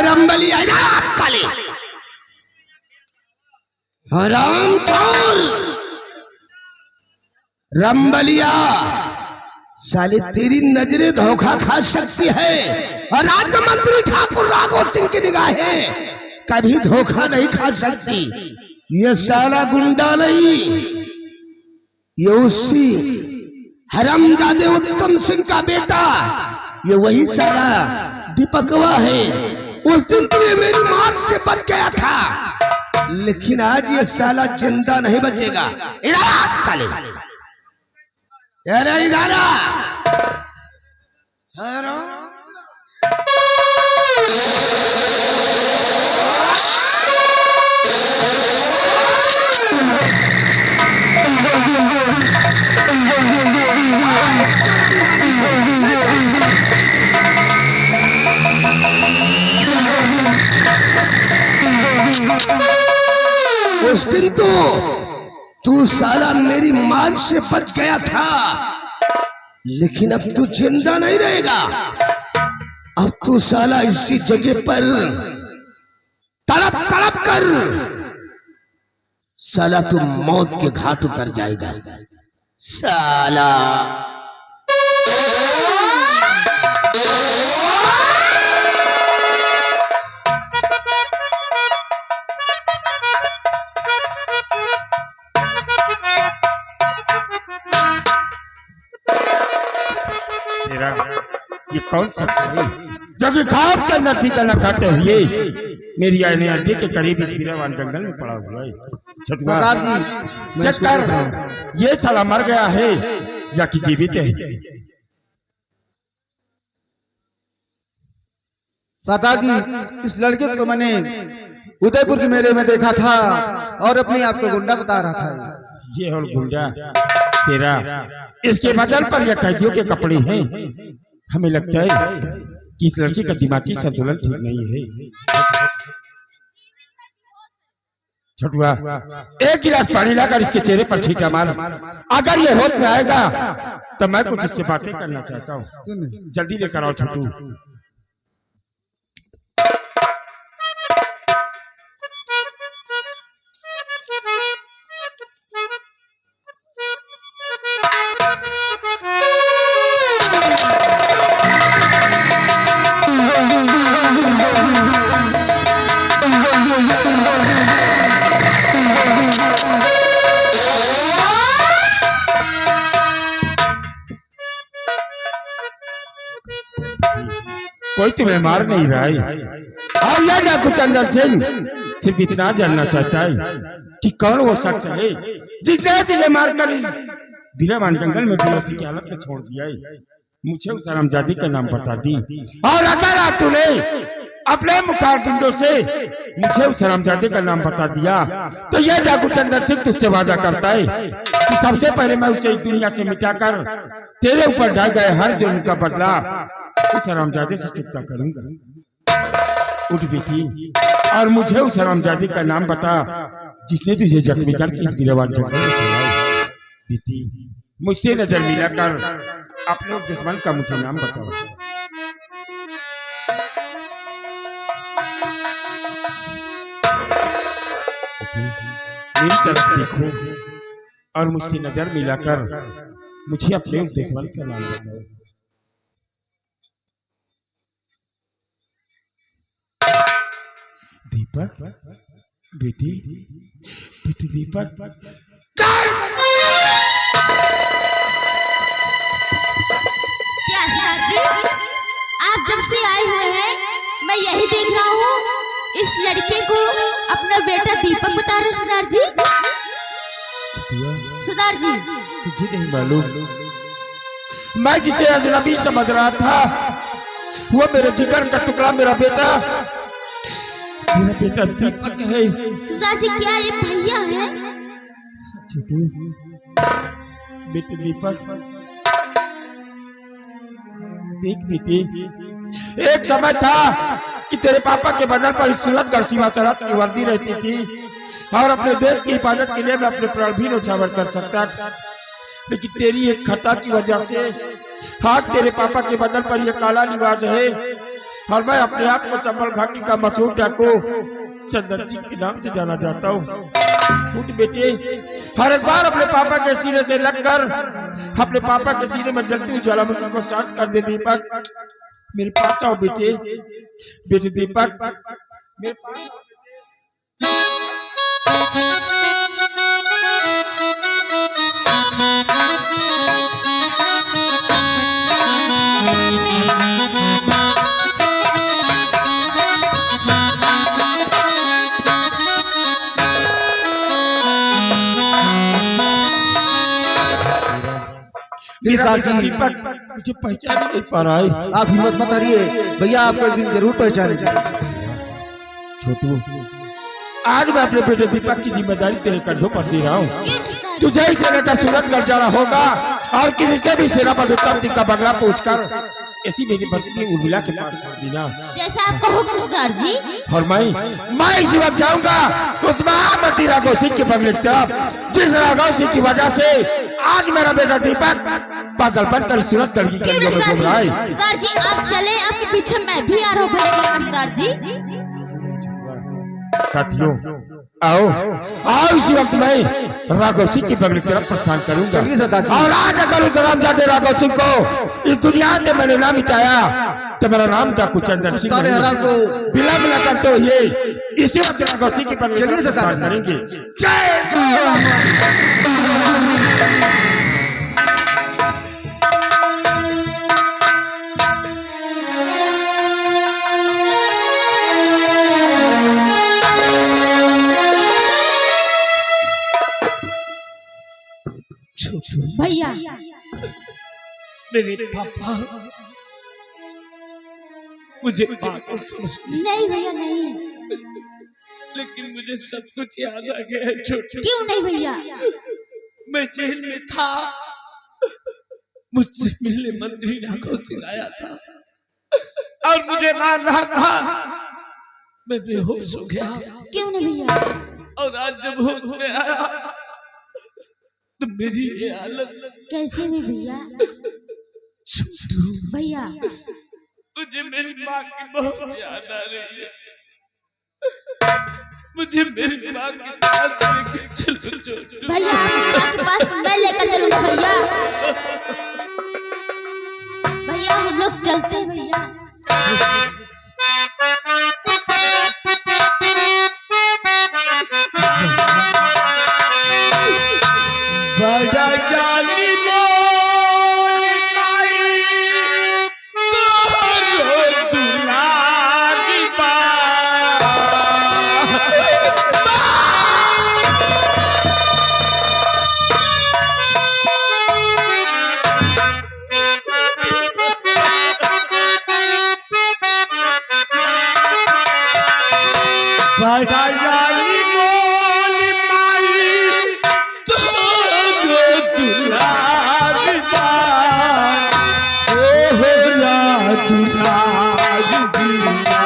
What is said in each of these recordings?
रंबली चले हराम खोर रंबलिया साले तेरी नजरें धोखा खा सकती है और राज्य मंत्री ठाकुर राघव सिंह की निगाहें कभी धोखा नहीं खा सकती। ये साला गुंडा नहीं, ये उसी हरामजादे उत्तम सिंह का बेटा, ये वही साला दीपकवा है। उस दिन तो ये मेरी मार से बच गया था, लेकिन आज ये साला जिंदा नहीं बचेगा। इधर चले अरे इधर उस दिन तो तू साला मेरी मार से बच गया था, लेकिन अब तू जिंदा नहीं रहेगा। अब तू साला इसी जगह पर तड़प तड़प कर साला तू मौत के घाट उतर जाएगा साला। ये कौन शख्स है जो कि खाब के नतीजा न खाते हुए मेरी आने अड्डे के करीब इस बीरावान जंगल में पड़ा हुआ है। छठुआ चेक कर, ये साला मर गया है या कि जीवित है। सरदार जी, इस लड़के को मैंने उदयपुर के मेले में देखा था और अपने आप को गुंडा बता रहा था। ये और गुंडा तेरा, इसके बदल पर यह कैदियों के कपड़े हैं। हमें लगता है कि इस लड़की का दिमागी संतुलन ठीक नहीं है। छठुआ, एक गिलास पानी लाकर इसके चेहरे पर छींटा मार। अगर ये होश में आएगा तो मैं कुछ इससे बातें करना चाहता हूँ। जल्दी लेकर आओ छोटू। कोई तुम्हें मार नहीं रहा है और यह ना कुछ अंदर से सिर्फ इतना जानना चाहता है कि कौन वो शख्स है जिसने तुझे मारकर बीरावान जंगल में बेहोशी की हालत में छोड़ दिया है। मुझे उस हरामजादी का नाम बता दी, और अगर आज तूने अपने मुखार बिंदु से मुझे उस हरामजादे का नाम बता दिया तो यह जागू चंदर सिंह तुझसे वादा करता है कि सबसे पहले मैं उसे इस दुनिया से मिटाकर तेरे ऊपर ढाए गए हर जुर्म का बदला उस हरामजादे से चुकता करूंगा। उठ बेटी और मुझे उस हरामजादे का नाम बता जिसने तुझे जख्मी करके इस बीरावान जंगल में चलाया। बेटी, मुझसे नजर मिलाकर अपने उस दुश्मन का मुझे नाम बताओ। मेरी तरफ देखो और मुझसे नजर मिलाकर मुझे अपने उस दुश्मन का नाम बताओ। दीपक, बेटी, बेटी दीपक। क्या सरदार जी, आप जब से आए हुए हैं मैं यही देख रहा हूँ, इस लड़के को अपना बेटा दीपक बता रहे सरदार जी। सरदार जी, तुझे नहीं मालूम, मैं जिसे अजनबी समझ रहा था वो मेरे जिगर का टुकड़ा मेरा बेटा दीपक है। सरदार जी, क्या ये भैया है? बेटे दीपक, देख बेटी, एक समय था कि तेरे पापा के बदल पर सूरतगढ़ सीमा सरहद की वर्दी रहती थी और अपने देश की हिफाजत के लिए मैं अपने प्राण भी न्यौछावर कर सकता था, लेकिन तेरी एक खता की वजह से हाँ तेरे पापा के बदल पर यह काला लिबास है और मैं अपने आप को चंबल घाटी का मशहूर डाकू चंदन सिंह के नाम से जाना जाता हूँ। उठ बेटे, हर एक बार अपने पापा के सीने से लगकर अपने पापा के सीने में जलती हुई ज्वालामुखी को शांत कर दे। दीपक मेरे पास आओ बेटे, बेटे दीपक मेरे पास। दीपक मुझे पहचान ही नहीं पा रहा है। आप हिम्मत मत हारिए भैया, आपको एक दिन जरूर पहचानेंगे। छोटू, आज मैं अपने बेटे दीपक की जिम्मेदारी तेरे कंधों पर दे रहा हूँ। तुझे ही सेना का सूरतगढ़ जाना होगा और किसी से भी सेनापति उत्तम सिंह का बंगला पूछकर ऐसी मेरी पत्नी उर्मिला के पास देना। जैसा आपका हुक्म सरदार जी। और मैं इसी वक्त जाऊंगा उस महामती राघव सिंह के बंगले तरफ, जिस राघव सिंह की वजह से आज मेरा बेटा दीपक पागल बनकर सूरतगढ़ की गलियों में घूम रहा है। सरदार जी आप चले, आपके पीछे मैं भी आ रहा हूँ सरदार जी। साथियों आओ आओ, इसी वक्त मैं राघव सिंह की बंगले की तरफ प्रस्थान करूंगा। और आज अगर उस रामजादे राघव सिंह को इस दुनिया से मैंने नाम मिटाया तो मेरा नाम डाकू चंदन सिंह को बिला बिला करते हुए इसी वक्त राघव सिंह की बंगले की तरफ प्रस्थान करेंगे। भैया मेरे पापा मुझे पागल समझते, नहीं भैया नहीं, लेकिन मुझे सब कुछ याद आ गया है। छोटू, क्यों नहीं भैया? मैं जेल में था, मुझसे मिलने मंत्री राघव सिंह आया था और मुझे मार रहा था। मैं बेहोश हो गया। क्यों नहीं भैया? और आज जब होश में आया तो मेरी ये हालत कैसे हुई भैया? भैया मुझे मेरी माँ की बहुत याद आ रही है। मुझे मेरी माँ के पास लेकर चलो छोटू। भैया आपके पास मैं लेकर चलूंगा भैया। भैया हम लोग चलते हैं भैया। बड़ा जानी मोर माई तोरो दुलारी बा। बड़ा जानी मोर माई तोरो दुलारी बा। ओहरा दुलारी बिना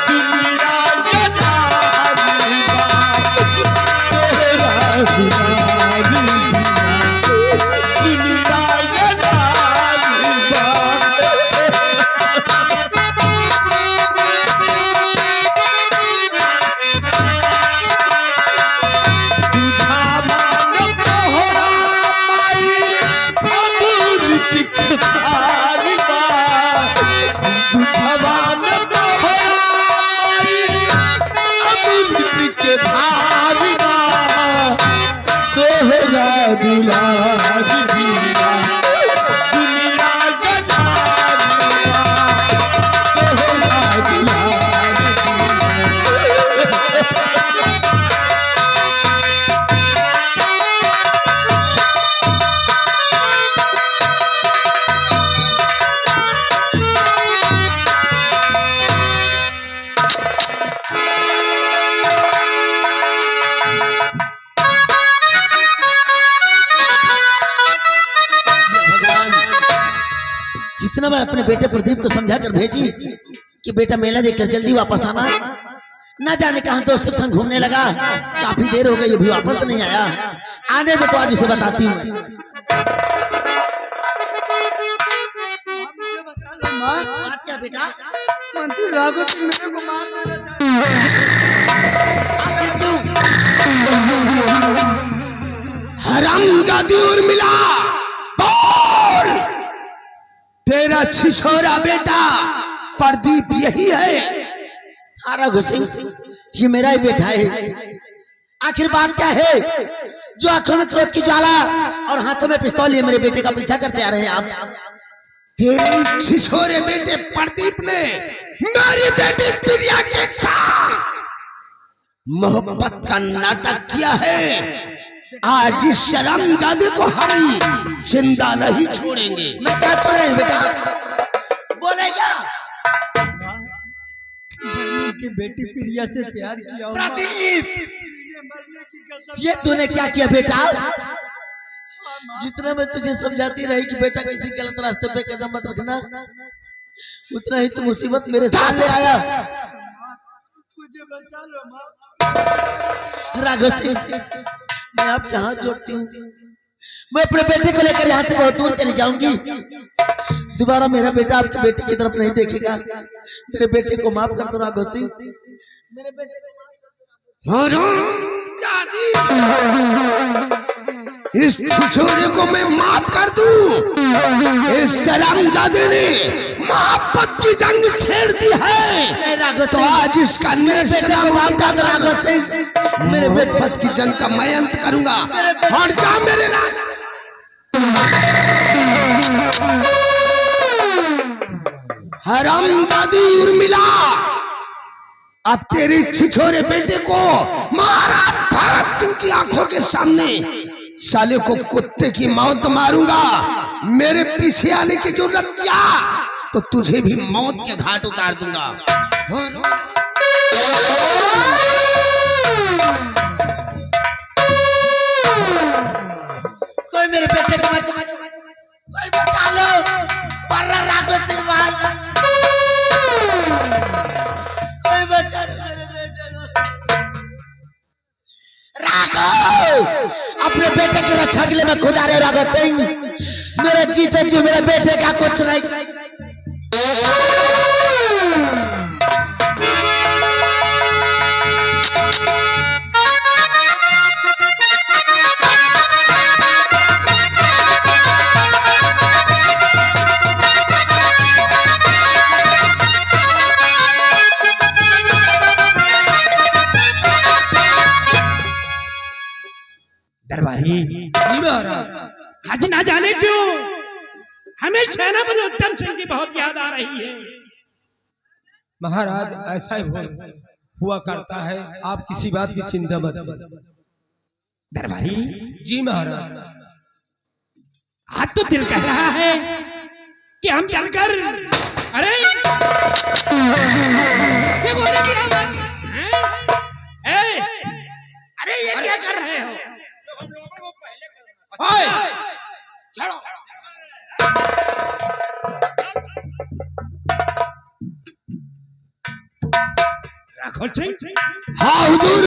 दुनिया जलारी बा। ओहरा दुलारी बिना दुनिया जलारी बा। दुलारी बिना दुनिया जलारी बा। तोहरा दुलारी जितना मैं अपने बेटे प्रदीप को समझा कर भेजी कि बेटा मेला देखकर जल्दी वापस आना, ना जाने कहां दोस्तों के संग घूमने लगा। काफी देर हो गई, अभी वापस नहीं आया। आने दो तो आज उसे बताती हूँ। बात क्या बेटा? मंत्री राघव सिंह मेरे को मार देना चाहते हैं। आखिर क्यों? हरामजादी उर्मिला, बोल! तेरा छिछोरा बेटा प्रदीप यही है? हाँ राघव सिंह, ये मेरा ही बेटा है। आखिर बात क्या है जो आंखों में क्रोध की ज्वाला और हाथों में पिस्तौल लिए मेरे बेटे का पीछा करते आ रहे हैं आप? तेरे छिछोरे बेटे प्रदीप ने मेरी बेटी प्रिया के साथ मोहब्बत का नाटक किया है। आज इस शर्मजादे को हम जिंदा नहीं छोड़ेंगे। मैं क्या सुन रहे हैं बेटा? बोले क्या? की बेटी प्रिया से प्यार किया और प्रदीप, ये तूने क्या किया बेटा? जितना मैं तुझे समझाती रही कि बेटा किसी गलत रास्ते पे कदम मत रखना, उतना ही तू मुसीबत मेरे सामने आया। मुझे बचा लो माँ। राघव सिंह, मैं आपके हाथ जोड़ती हूँ। मैं अपने बेटे को लेकर यहाँ से बहुत दूर चली जाऊंगी। दोबारा मेरा बेटा आपकी बेटी की तरफ नहीं देखेगा। मेरे बेटे को माफ कर दो राघव सिंह। मेरे बेटे को इस छिछोरे को मैं माफ कर दूं? इस शर्मजादे ने मोहब्बत की जंग छेड़ दी है, तो आज इसका राघव सिंह, मेरे बेटे मोहब्बत की जंग का मैं अंत करूंगा। हट जा मेरे राजा। हरामजादी उर्मिला, अब तेरे छिछोरे बेटे को महाराज भरत सिंह की आंखों के सामने साले को कुत्ते की मौत मारूंगा। मेरे पीछे आने की जरूरत किया तो तुझे भी मौत के घाट उतार दूंगा। कोई मेरे बेटे को कोई बचा लो, वरना राघव सिंह भाई, कोई बचा लो मेरे बेटे को। राघव, अपने बेटे की रक्षा के लिए मैं खुद आ रहा हूं राघव सिंह। मेरे जीते जी मेरे बेटे का कुछ नहीं। दरबारी, आज ना जाने क्यों हमें सेनापति उत्तम सिंह की बहुत याद आ रही है। महाराज ऐसा ही हुआ करता है, आप किसी बात की चिंता मत करें। दरबारी जी महाराज, आज तो दिल कह रहा है कि हम चलकर, अरे ये गोरे की आवाज हैं? अरे ये क्या कर रहे हो? ओए, चलो। राघव सिंह, हाँ हुजूर।